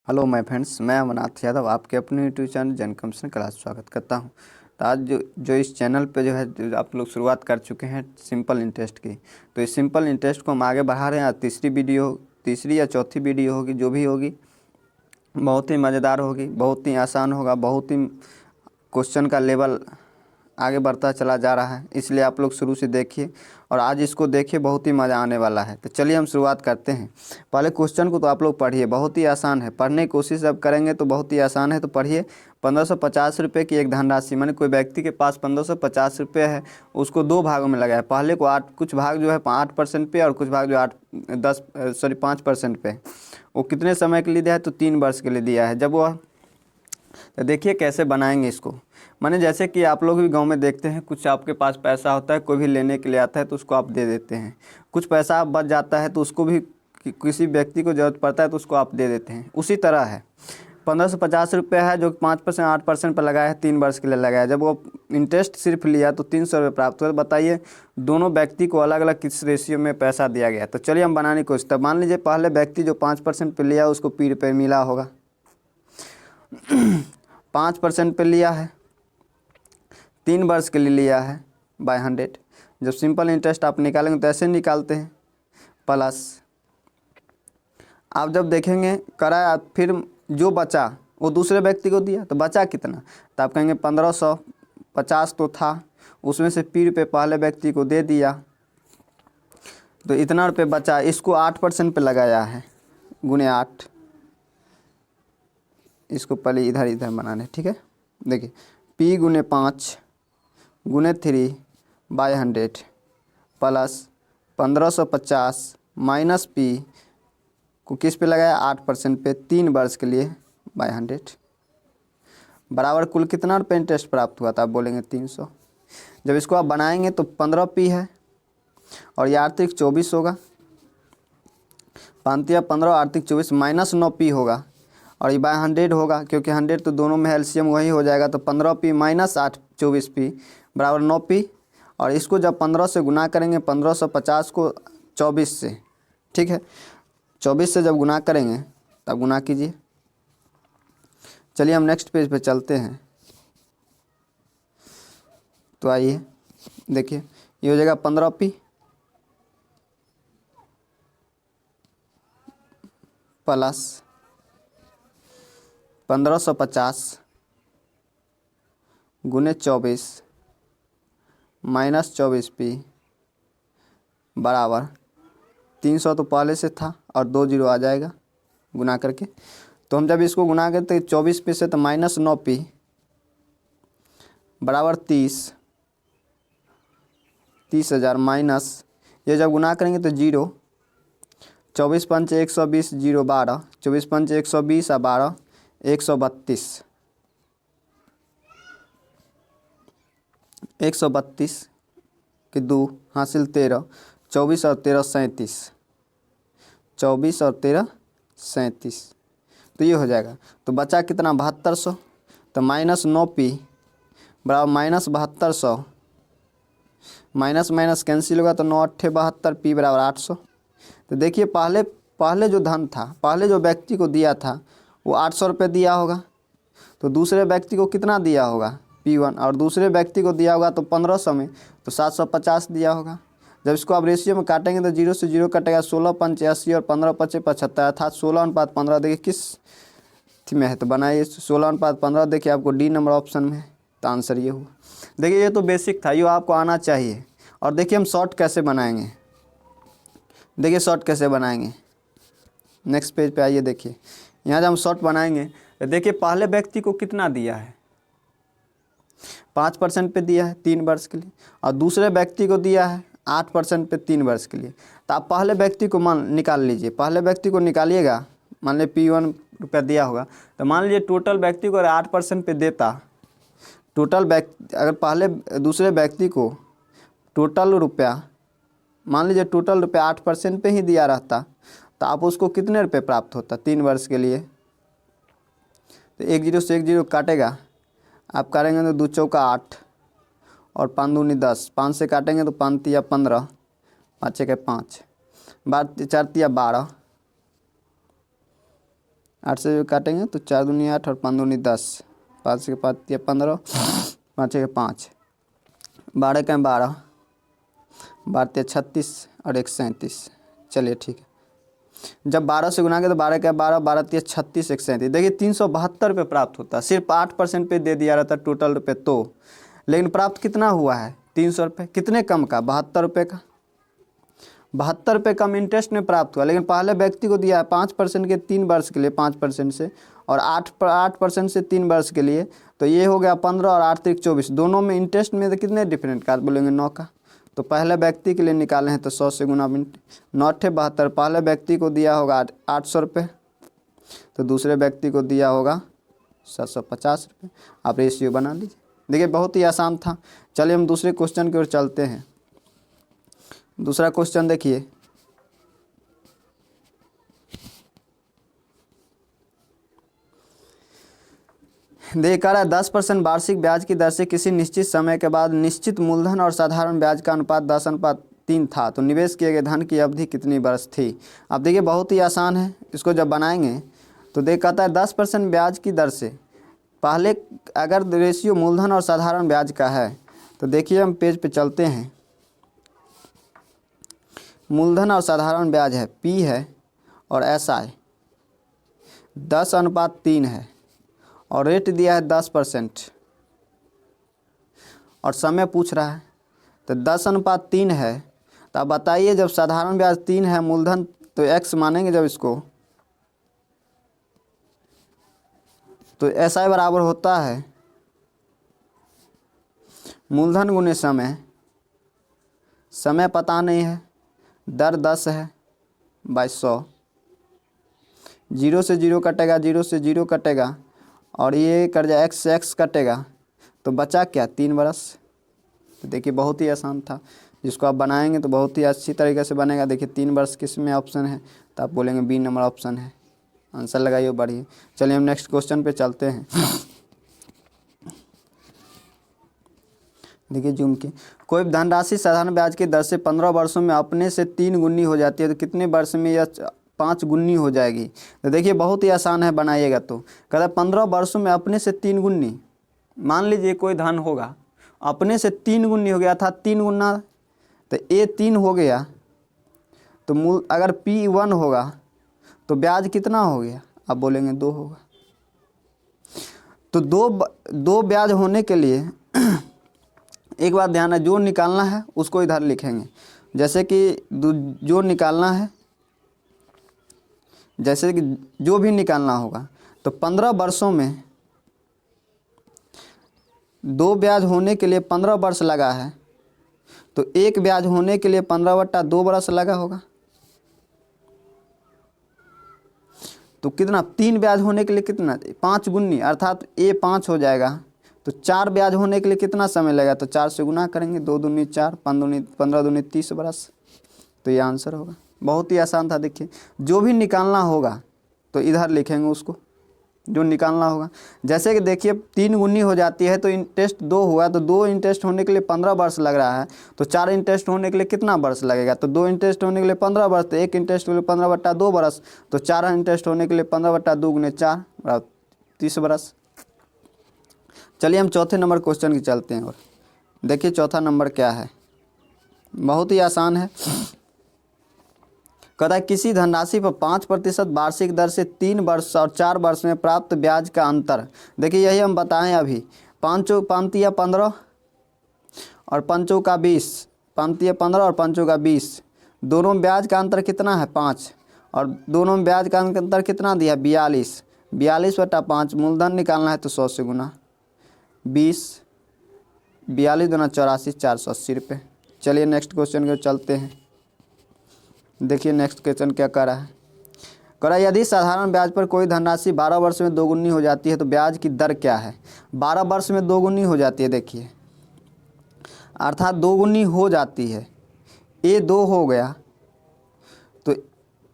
Hello my friends, मैं अमरनाथ यादव आपके अपने यूट्यूब चैनल जन कमिश्न क्लास स्वागत करता हूं। तो आज जो इस चैनल पे जो आप लोग शुरुआत कर चुके हैं सिंपल इंटरेस्ट की, तो इस सिंपल इंटरेस्ट को हम आगे बढ़ा रहे हैं। आज तीसरी या चौथी वीडियो होगी, जो भी होगी बहुत ही मज़ेदार होगी, बहुत ही आसान होगा, बहुत ही क्वेश्चन का लेवल आगे बढ़ता चला जा रहा है, इसलिए आप लोग शुरू से देखिए और आज इसको देखिए, बहुत ही मज़ा आने वाला है। तो चलिए हम शुरुआत करते हैं। पहले क्वेश्चन को तो आप लोग पढ़िए, बहुत ही आसान है, पढ़ने की कोशिश जब करेंगे तो बहुत ही आसान है। तो पढ़िए, 1550 की एक धनराशि, माने कोई व्यक्ति के पास 1550 है, उसको दो भागों में लगाया। पहले को कुछ भाग जो है 8% पे और कुछ भाग जो 5% पे। वो कितने समय के लिए दिया है? तो 3 वर्ष के लिए दिया है। जब वह तो देखिए कैसे बनाएंगे इसको। माने जैसे कि आप लोग भी गांव में देखते हैं, कुछ आपके पास पैसा होता है, कोई भी लेने के लिए आता है तो उसको आप दे देते हैं। कुछ पैसा आप बच जाता है तो उसको भी किसी व्यक्ति को ज़रूरत पड़ता है तो उसको आप दे देते हैं। उसी तरह है, 1550 है जो 5% 8% पर लगाया है, 3 वर्ष के लिए लगाया। जब वो इंटरेस्ट सिर्फ लिया तो 300 रुपये प्राप्त हुआ। बताइए दोनों व्यक्ति को अलग अलग किस रेशियो में पैसा दिया गया। तो चलिए हम बनाने की कोशिश। तब मान लीजिए पहले व्यक्ति जो 5% पर लिया उसको पी रुपये मिला होगा, 5% पे लिया है, 3 वर्ष के लिए लिया है बाय 100। जब सिंपल इंटरेस्ट आप निकालेंगे तो ऐसे निकालते हैं, प्लस आप जब देखेंगे कराया, फिर जो बचा वो दूसरे व्यक्ति को दिया, तो बचा कितना? तो आप कहेंगे 1550 तो था, उसमें से पी रुपये पहले व्यक्ति को दे दिया, तो इतना रुपये बचा। इसको 8% पे लगाया है, गुने 8। इसको पहले इधर इधर बनाने, ठीक है। देखिए P गुने 5 गुने 3 बाय 100 प्लस 1550 माइनस P को किस पे लगाया? 8% पे, 3 वर्ष के लिए बाय 100 बराबर कुल कितना रुपये इंटरेस्ट प्राप्त हुआ था? आप बोलेंगे 300। जब इसको आप बनाएंगे तो 15P है और ये आर्थिक 24 होगा, 5×15 आर्थिक 24 माइनस 9P होगा और ये बाय 100 होगा, क्योंकि 100 तो दोनों में एलसीएम वही हो जाएगा। तो 15P माइनस 24P बराबर 9P। और इसको जब 15 से गुना करेंगे, 1550 को 24 से, ठीक है, 24 से जब गुना करेंगे तब गुना कीजिए। चलिए हम नेक्स्ट पेज पे चलते हैं। तो आइए देखिए, ये हो जाएगा 15P प्लस 1550 गुने 24 माइनस 24P बराबर 300 तो पहले से था और 2 जीरो आ जाएगा गुना करके। तो हम जब इसको गुना करते 24P से तो माइनस 9P बराबर 30,000 माइनस, ये जब गुना करेंगे तो जीरो, 24 पंच 120 जीरो 12, 24 पंच 120 और 12 132, 132 के 2 हासिल 13, 24 और 13 37, 24 और 13 37, तो ये हो जाएगा। तो बचा कितना? 7200। तो माइनस 9P बराबर माइनस 7200, माइनस माइनस कैंसिल होगा तो 9 8 72, P बराबर 800। तो देखिए पहले जो धन था, पहले जो व्यक्ति को दिया था वो 800 रुपये दिया होगा, तो दूसरे व्यक्ति को कितना दिया होगा? P1। और दूसरे व्यक्ति को दिया होगा तो 1500 में तो 750 दिया होगा। जब इसको आप रेशियो में काटेंगे तो 0 से 0 कटेगा, 16 पंच 80 और 15 पचे 75, अर्थात 16:15। देखिए किस में है तो बनाइए 16:15। देखिए आपको डी नंबर ऑप्शन में है, तो आंसर ये हुआ। देखिए ये तो बेसिक था, ये आपको आना चाहिए। और देखिए हम शॉर्ट कैसे बनाएंगे, देखिए शॉर्ट कैसे बनाएंगे। नेक्स्ट पेज पे आइए, देखिए यहाँ जब हम शॉर्ट बनाएंगे तो देखिए पहले व्यक्ति को कितना दिया है? 5% पे दिया है 3 वर्ष के लिए, और दूसरे व्यक्ति को दिया है 8% पे 3 वर्ष के लिए। तो आप पहले व्यक्ति को निकाल लीजिए, पहले व्यक्ति को निकालिएगा। मान लीजिए P1 रुपया दिया होगा, तो मान लीजिए टोटल व्यक्ति को अगर 8% पे देता, टोटल व्यक्ति अगर पहले दूसरे व्यक्ति को टोटल रुपया, मान लीजिए टोटल रुपया 8% पे ही दिया रहता, तो आप उसको कितने रुपये प्राप्त होता 3 वर्ष के लिए? तो 1 जीरो से 1 जीरो काटेगा, आप करेंगे तो 2 चौका 8 और 5 दूनी 10, 5 से काटेंगे तो 5 तिया 15, 5 के 5, 4 तिया 12, 8 से काटेंगे तो 4 दूनी 8 और 5 दूनी 10, 5 के 5 15, 5 के 5, 12 के 12, 12 36 और 1 37। चलिए ठीक है, जब 12 से गुना के तो 12 के 12, 12 36, 1 37। देखिए 372 रुपये प्राप्त होता है, सिर्फ 8% पे दे दिया रहता टोटल रुपये तो, लेकिन प्राप्त कितना हुआ है 300 रुपये। कितने कम का, 72 रुपये का। 72 रुपये कम इंटरेस्ट में प्राप्त हुआ, लेकिन पहले व्यक्ति को दिया है 5% के 3 वर्ष के लिए 5% से, और 8% से 3 वर्ष के लिए, तो ये हो गया 15 और 8 3 24। दोनों में इंटरेस्ट में तो कितने डिफरेंट का बोलेंगे 9 का। तो पहले व्यक्ति के लिए निकाले हैं तो 100 से गुना 9 × 72। पहले व्यक्ति को दिया होगा 800 रुपये, तो दूसरे व्यक्ति को दिया होगा 750 रुपये। आप रेशियो बना लीजिए। देखिए बहुत ही आसान था। चलिए हम दूसरे क्वेश्चन की ओर चलते हैं। दूसरा क्वेश्चन देखिए, कह रहा है 10% वार्षिक ब्याज की दर से किसी निश्चित समय के बाद निश्चित मूलधन और साधारण ब्याज का अनुपात 10:3 था, तो निवेश किए गए धन की अवधि कितनी वर्ष थी। अब देखिए बहुत ही आसान है, इसको जब बनाएंगे तो कहता है 10% ब्याज की दर से, पहले अगर रेशियो मूलधन और साधारण ब्याज का है तो देखिए हम पेज पे चलते हैं। मूलधन और साधारण ब्याज है P है और SI 10:3 है और रेट दिया है 10% और समय पूछ रहा है, तो 10:3 है। तो अब बताइए जब साधारण ब्याज 3 है, मूलधन तो x मानेंगे जब इसको, तो SI बराबर होता है मूलधन गुने समय। समय पता नहीं है, दर 10 है बाई 100, 0 से 0 कटेगा, 0 से 0 कटेगा और ये कर जाए x से x कटेगा, तो बचा क्या 3 बरस। तो देखिए बहुत ही आसान था, जिसको आप बनाएंगे तो बहुत ही अच्छी तरीके से बनेगा। देखिए 3 वर्ष किस में ऑप्शन है, तो आप बोलेंगे बी नंबर ऑप्शन है। आंसर लगाइए, बढ़िए। चलिए हम नेक्स्ट क्वेश्चन पे चलते हैं। देखिए जूम की, कोई धनराशि साधारण ब्याज की दर से 15 वर्षों में अपने से 3 गुनी हो जाती है, तो कितने वर्ष में यह 5 गुनी हो जाएगी। तो देखिए बहुत ही आसान है, बनाइएगा तो कहता है 15 वर्षों में अपने से 3 गुनी। मान लीजिए कोई धन होगा अपने से 3 गुनी हो गया था, 3 गुना, तो ए 3 हो गया, तो मूल अगर P1 होगा तो ब्याज कितना हो गया, आप बोलेंगे 2 होगा। तो दो ब्याज होने के लिए एक बात ध्यान है, जो निकालना है उसको इधर लिखेंगे। जैसे कि जो निकालना है, जैसे कि जो भी निकालना होगा, तो 15 वर्षों में 2 ब्याज होने के लिए 15 वर्ष लगा है, तो एक ब्याज होने के लिए 15/2 वर्ष लगा होगा। तो कितना, 3 ब्याज होने के लिए कितना, 5 गुनी, अर्थात ए 5 हो जाएगा। तो 4 ब्याज होने के लिए कितना समय लगेगा, तो 4 से गुना करेंगे, 2 दूनी 4, 15 दूनी 30 बरस। तो ये आंसर होगा। बहुत ही आसान था। देखिए जो भी निकालना होगा तो इधर लिखेंगे उसको, जो निकालना होगा। जैसे कि देखिए 3 गुनी हो जाती है, तो इंटरेस्ट 2 हुआ, तो 2 इंटरेस्ट होने के लिए 15 वर्ष लग रहा है, तो 4 इंटरेस्ट होने के लिए कितना वर्ष लगेगा, तो 2 इंटरेस्ट होने के लिए 15 वर्ष, तो 1 इंटरेस्ट के लिए 15/2 बरस, तो 4 इंटरेस्ट होने के लिए 15/2 गुने 4 30 बरस। चलिए हम चौथे नंबर क्वेश्चन की चलते हैं। और देखिए चौथा नंबर क्या है, बहुत ही आसान है। कहता है किसी धनराशि पर 5% वार्षिक दर से 3 वर्ष और 4 वर्ष में प्राप्त ब्याज का अंतर। देखिए यही हम बताएं अभी, 5 या 15 और 5 का 20, 5 या 15 और 5 का 20, दोनों में ब्याज का अंतर कितना है 5, और दोनों में ब्याज का अंतर कितना दिया 42, 42/5। मूलधन निकालना है तो 100 से गुना 20, 42 दूना 84, 480 रुपये। चलिए नेक्स्ट क्वेश्चन को चलते हैं। देखिए नेक्स्ट क्वेश्चन क्या कर रहा है, कह रहा है यदि साधारण ब्याज पर कोई धनराशि 12 वर्ष में 2 गुनी हो जाती है, तो ब्याज की दर क्या है। 12 वर्ष में 2 गुनी हो जाती है, देखिए अर्थात 2 गुनी हो जाती है, ए 2 हो गया तो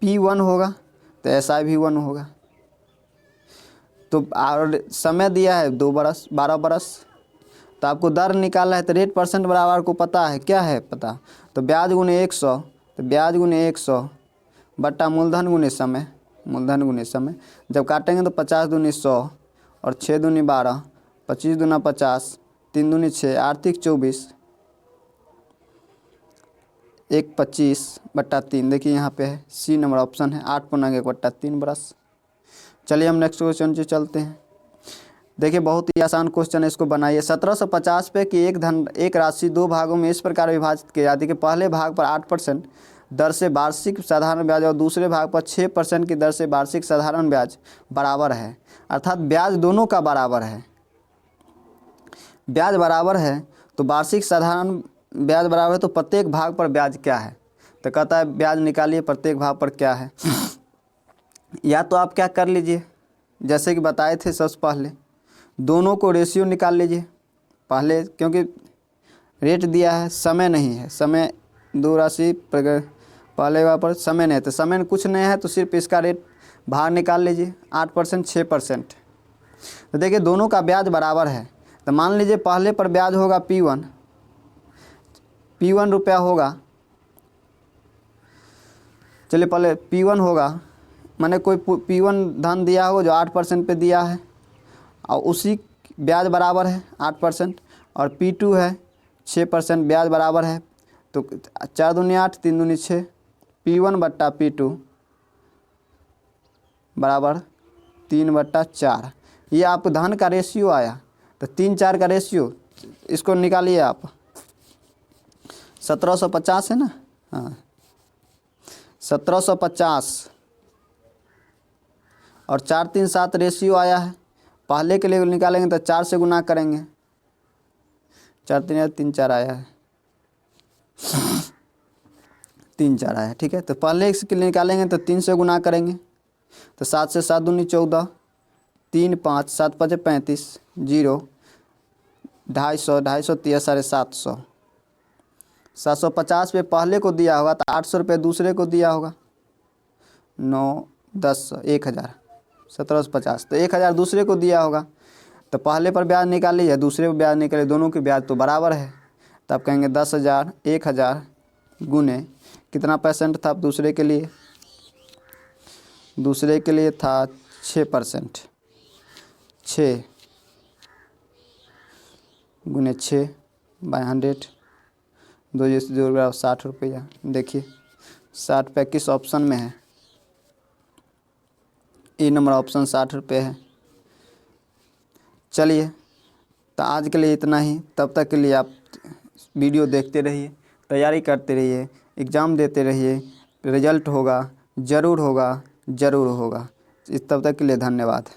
P1 होगा, तो SI भी 1 होगा। तो और समय दिया है 2 बरस, 12 बरस। तो आपको दर निकालना है, तो रेट परसेंट बराबर को पता है, क्या है पता, तो ब्याज गुने 100, तो ब्याज गुने 100 बट्टा मूलधन गुने समय, मूलधन गुने समय। जब काटेंगे तो 50 दूनी 100 और 6 दूनी 12, 25 दूना 50, 3 दूनी 6, आर्थिक 24, 1 25/3। देखिए यहाँ पे है सी नंबर ऑप्शन है 8.1/3 बरस। चलिए हम नेक्स्ट क्वेश्चन जो चलते हैं। देखिए बहुत ही आसान क्वेश्चन है, इसको बनाइए। 1750 पे कि एक राशि दो भागों में इस प्रकार विभाजित की जाती है कि पहले भाग पर 8% दर से वार्षिक साधारण ब्याज और दूसरे भाग पर 6% की दर से वार्षिक साधारण ब्याज बराबर है। अर्थात ब्याज दोनों का बराबर है। ब्याज बराबर है तो वार्षिक साधारण ब्याज बराबर है तो प्रत्येक भाग पर ब्याज क्या है। तो कहता है ब्याज निकालिए प्रत्येक भाग पर क्या है। या तो आप क्या कर लीजिए, जैसे कि बताए थे सबसे पहले दोनों को रेशियो निकाल लीजिए पहले, क्योंकि रेट दिया है, समय नहीं है। समय दो राशि पहले वहाँ पर समय नहीं है तो समय कुछ नहीं है तो सिर्फ इसका रेट बाहर निकाल लीजिए 8% 6%। तो देखिए दोनों का ब्याज बराबर है। तो मान लीजिए पहले पर ब्याज होगा P1 रुपया होगा। चलिए पहले P1 होगा, मैंने कोई P1 धन दिया होगा जो 8% पे दिया है और उसी ब्याज बराबर है 8%, और P2 है 6% ब्याज बराबर है। तो 4 दूनी 8, 3 दूनी 6, P1/P2 बराबर 3/4। ये आपको धन का रेशियो आया। तो 3-4 का रेशियो इसको निकालिए आप। 1750 है ना, हाँ 1750 और 4 3 7 रेशियो आया है। पहले के लिए निकालेंगे तो 4 से गुना करेंगे, 4 3 3 4 आया है, 3 4 आया है। ठीक है, तो पहले के लिए निकालेंगे तो 3 से गुना करेंगे तो 7 से 7 दूनी 14, 3 5 7 5 35, 0 250 250 3 750। 750 पे पहले को दिया होगा तो 800 रुपये दूसरे को दिया होगा, 9 10 1000 1750। तो 1000 दूसरे को दिया होगा तो पहले पर ब्याज निकाल लीजिए, दूसरे पर ब्याज निकालिए, दोनों के ब्याज तो बराबर है। तो आप कहेंगे 10,000 1000 गुने कितना % था दूसरे के लिए, दूसरे के लिए था 6%, 6 गुने 6/100, 2 से जोड़ 60 रुपया। देखिए 60 पे किस ऑप्शन में है, ए नंबर ऑप्शन 60 रुपये है। चलिए तो आज के लिए इतना ही। तब तक के लिए आप वीडियो देखते रहिए, तैयारी करते रहिए, एग्ज़ाम देते रहिए, रिजल्ट होगा, ज़रूर होगा, ज़रूर होगा। तब तक के लिए धन्यवाद।